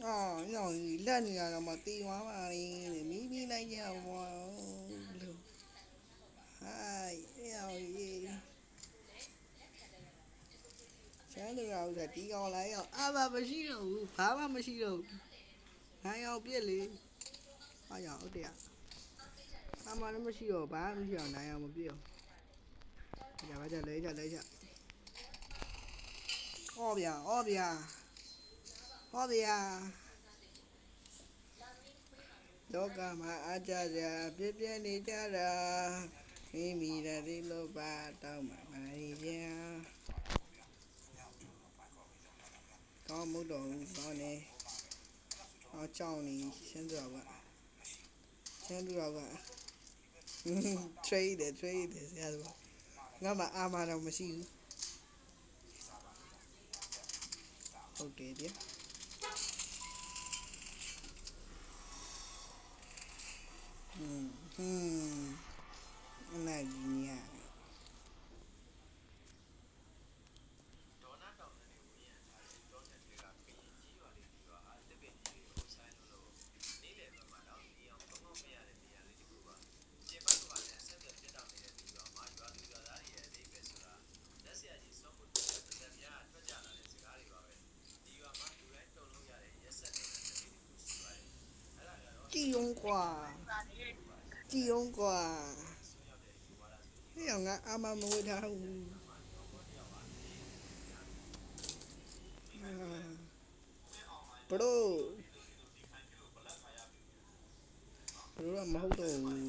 ညောင်ကြီးလက်နေရတော့မှတီသွားပါလေတဲ့မိမိလိုက်ကြပါလို့ဟိုင်းညောင်ကြီးချမ်းသာဥစ္စာတီကောင်လိုက်အောင်အာမမရှိတော့ဘူးဘာမှမရှိတော့ဘူးနိုင်အောင်ပြစ်လေအားရဟုတ်တယ်အာမလည်းမရှိတော့ဘာမှမရှိတော့နိုင်အောင်မပြစ်အောင်ကြလဲကြဟောဗျာဟောဗျာလောကမှာအားကြစရာပြည့်ပြည့်နေကြတာမိမိတဲ့ဒီလိုပါတောင်းမှနိုင်ပြန်ကောင်းမှုတော်ကောင်းနေအော်ကြောင်းနေရှင်းတော့ကtrade ဆရာကငါမှအာမတော့မရှိဘူးဟုတ်တယ်ဗျနာကြီးညာကြည်ုံကွာဟဲ့ငါအာမမဝေးထားဘူးဘရိုကမဟုတ်တော့ဘူး